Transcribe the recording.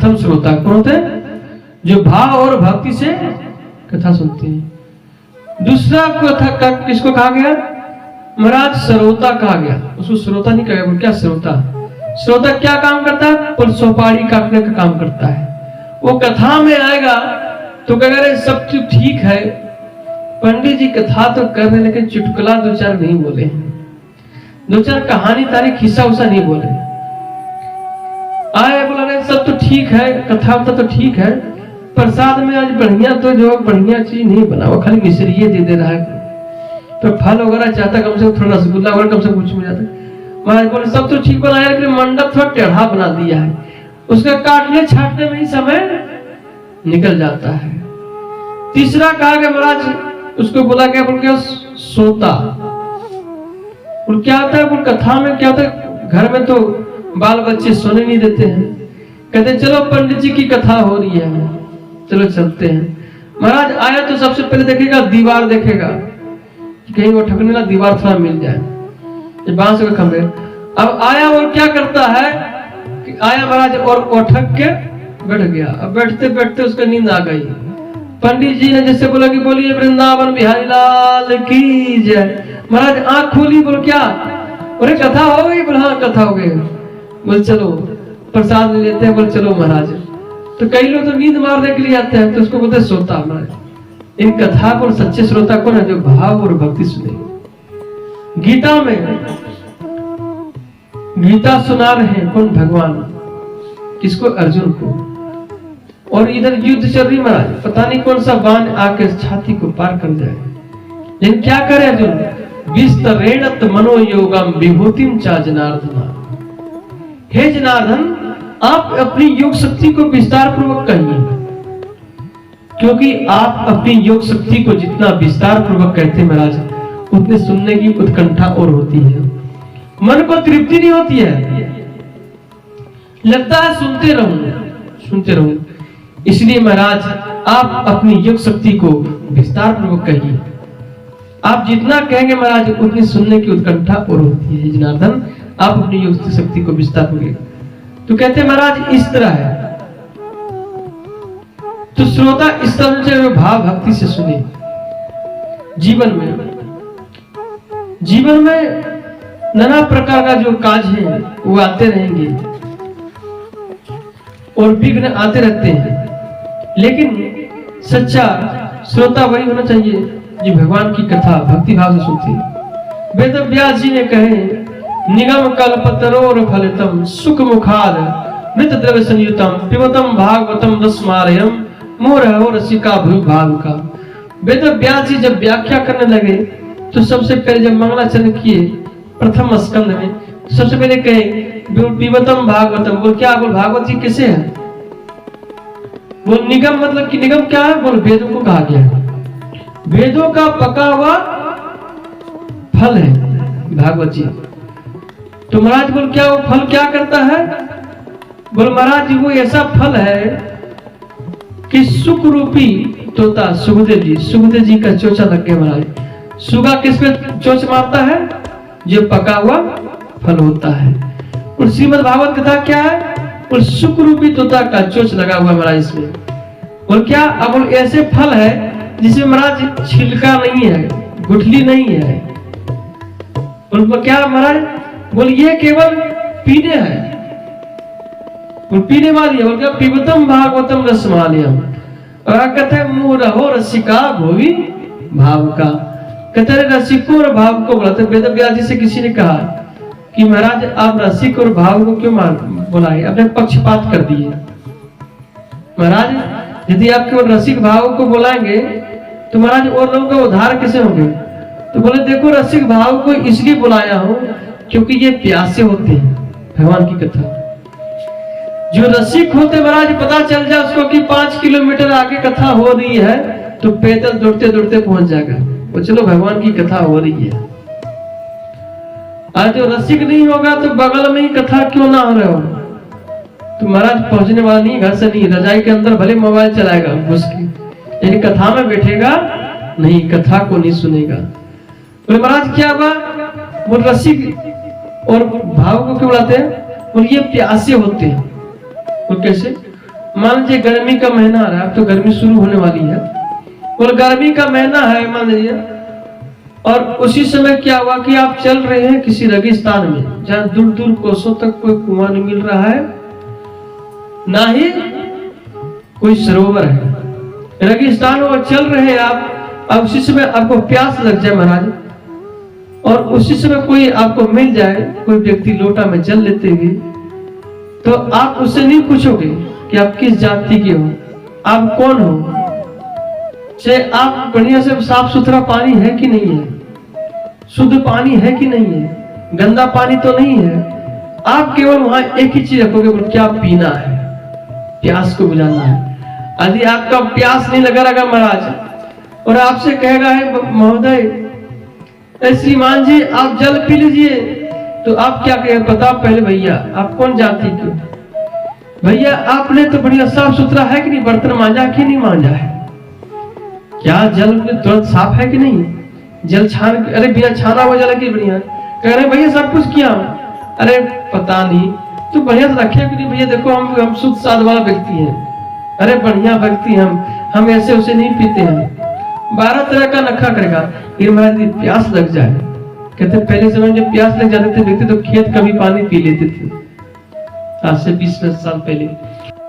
प्रथम श्रोता कौन होते हैं? जो भाव और भक्ति से कथा सुनते हैं। दूसरा कथा किसको कहा गया? महाराज श्रोता कहा गया। उसको श्रोता नहीं कहा गया। क्या श्रोता? श्रोता क्या काम करता है? पर सोपारी काटने का काम करता है। वो कथा में आएगा तो कहेगा सब तो ठीक है, पंडित जी कथा तो कर रहे लेकिन चुटकुला दो चार नहीं बोले, दो चार कहानी तारीख हिस्सा उसा नहीं बोले। आए बोला नहीं सब तो ठीक है, कथा तो ठीक है, प्रसाद में आज बढ़िया तो जो बढ़िया चीज नहीं बना, वो खाली मिश्रिये दे रहा है, तो फल वगैरह चाहता कम से कम थोड़ा रसगुल्ला वगैरह कम से कम कुछ मिल जाता। महाराज बोले सब तो ठीक बनाया लेकिन मंडप थोड़ा टेढ़ा बना दिया है, उसका काटने छाटने में ही समय निकल जाता है। तीसरा कहा गया महाराज, उसको बोला गया बोल के सोता। और क्या होता है बोल कथा में क्या होता है, घर में तो बाल बच्चे सोने नहीं देते हैं, कहते चलो पंडित जी की कथा हो रही है, चलो चलते हैं। महाराज आया तो सबसे पहले देखेगा दीवार, देखेगा कहीं वो ठकने वाला दीवार थोड़ा मिल जाए, बांस के खंभे। अब आया और क्या करता है कि आया महाराज और ठक के बैठ गया। अब बैठते बैठते उसका नींद आ गई। पंडित जी ने जैसे बोला कि बोलिए वृंदावन बिहारी लाल की जय। महाराज आंख खोली, बोल क्या? अरे कथा हो गई? बोल हाँ कथा हो गई। बोल चलो प्रसाद लेते हैं। बोल चलो महाराज। तो कई लोग तो नींद मारने के लिए आते हैं, तो उसको बोलते सोता। महाराज इन कथा को सच्चे श्रोता कौन है? जो भाव और भक्ति सुने। गीता में गीता सुना रहे हैं कौन? भगवान। किसको? अर्जुन को। और इधर युद्ध चल रही महाराज, पता नहीं कौन सा बाण आके छाती को पार कर जाए। लेकिन क्या करे अर्जुन? विस्तरेणत मनोयोगम विभूतिम चा जनार्दन। हे जनार्दन, आप अपनी योग शक्ति को विस्तार पूर्वक कहिए, क्योंकि आप अपनी योग शक्ति को जितना विस्तार पूर्वक कहते हैं महाराज, उतने सुनने की उत्कंठा और होती है, मन को तृप्ति नहीं होती है, लगता है सुनते रहूं। इसलिए महाराज आप अपनी योग शक्ति को विस्तार पूर्वक कहिए। आप जितना कहेंगे महाराज उतनी सुनने की उत्कंठा और होती है। जनार्दन आप अपनी योग शक्ति को विस्तार करिए। तो कहते हैं महाराज इस तरह है, तो श्रोता इस तरह से भाव भक्ति से सुने। जीवन में नाना प्रकार का जो काज है वो आते रहेंगे और विघ्न आते रहते हैं, लेकिन सच्चा श्रोता वही होना चाहिए जो भगवान की कथा भक्ति भाव से सुनते। वेद व्यास जी ने कहे निगम कल्पतरोर फलितम सुख मुखार मृत द्रव्य संयुतम पिबतम भागवतम रसमालयम मोरहो रसिका भू भाव का। वेद व्यास जी जब व्याख्या करने लगे तो सबसे पहले जब मंगलाचरण किए प्रथम स्कंद में, सबसे पहले कहे पिबतम भागवतम। बोल क्या? बोल भागवत जी कैसे है? बोल निगम मतलब कि निगम क्या है? बोल वेदों को कहा गया है, वेदों का पका हुआ फल है भागवत जी। तो महाराज बोल क्या वो फल क्या करता है? बोल महाराज जी वो ऐसा फल है कि सुख रूपी तोता सुखदेव जी का चोचा लग गया। महाराज सुगा किस पे चोच मारता है? जो पका हुआ फल होता है। और श्रीमद् भागवत कथा क्या है? और सुख रूपी तोता का चोच लगा हुआ महाराज इसमें। और क्या? अब ऐसे फल है जिसमें महाराज छिलका नहीं है, गुठली नहीं है। और क्या महाराज? बोल ये केवल पीने है, और पीने वाली है। और क्या? पिबतम भागवतम रसमालयम। और कहते हैं मुरहो रसिका भोवी भाव का। कहते हैं रसिको और भाव को बोला। वेद व्यास जी से किसी ने कहा कि महाराज आप रसिक और भाव को क्यों बुलाए? अपने पक्षपात कर दिए। महाराज यदि आप केवल रसिक भाव को बुलाएंगे तो महाराज और लोगों का उद्धार कैसे होंगे? तो बोले देखो रसिक भाव को इसलिए बुलाया हूं क्योंकि ये प्यासे होते हैं भगवान की कथा। जो रसिक होते महाराज पता चल जाए उसको कि 5 किलोमीटर आगे कथा हो रही है तो पैदल दौड़ते दौड़ते पहुंच जाएगा। वो चलो भगवान की कथा हो रही है। आज जो रसिक नहीं होगा तो बगल में ही कथा क्यों ना हो रहा हो, तो महाराज पहुंचने वाला नहीं, घर से नहीं, रजाई के अंदर भले मोबाइल चलाएगा घुस के, यानी कथा में बैठेगा नहीं, कथा को नहीं सुनेगा। बोले महाराज क्या हुआ? वो रसिक और भाव को क्यों बुलाते हैं? और ये प्यासे होते हैं। और कैसे? मान लीजिए गर्मी का महीना आ रहा है, अब तो गर्मी शुरू होने वाली है, और गर्मी का महीना है मान लीजिए, और उसी समय क्या हुआ कि आप चल रहे हैं किसी रेगिस्तान में जहां दूर दूर कोसों तक कोई कुआं नहीं मिल रहा है, ना ही कोई सरोवर है, रेगिस्तान में चल रहे हैं आप। अब उसी समय आपको प्यास लग जाए महाराज, और उसी समय कोई आपको मिल जाए, कोई व्यक्ति लोटा में जल लेते हुए, तो आप उससे नहीं पूछोगे कि आप किस जाति के हो, आप कौन हो, चाहे आप बढ़िया से साफ सुथरा पानी है कि नहीं है, शुद्ध पानी है कि नहीं है, गंदा पानी तो नहीं है, आप केवल वहां एक ही चीज रखोगे, क्या पीना है, प्यास को बुझाना है। यदि आपका प्यास नहीं लगा रहेगा महाराज, और आपसे कहेगा है महोदय श्रीमान जी आप जल पी लीजिए, तो आप क्या कहें, बताओ पहले भैया आप कौन जाति के, भैया आपने तो बढ़िया साफ सुथरा है कि नहीं, बर्तन मांजा कि नहीं मांजा है, क्या जल में तुरंत साफ है कि नहीं, जल छान, अरे बिना छाना हुआ जल की बढ़िया, कह रहे भैया सब कुछ किया, अरे पता नहीं तो बढ़िया से रखे कि नहीं भैया, देखो हम शुद्ध साध वाला व्यक्ति हैं, अरे बढ़िया व्यक्ति हम ऐसे उसे नहीं पीते हैं, 12 तरह का नखरा करेगा। फिर हमारी प्यास लग जाए, कहते पहले समय जब प्यास लग जाते थे व्यक्ति तो खेत का भी पानी पी लेते थे, आज से 20 साल पहले।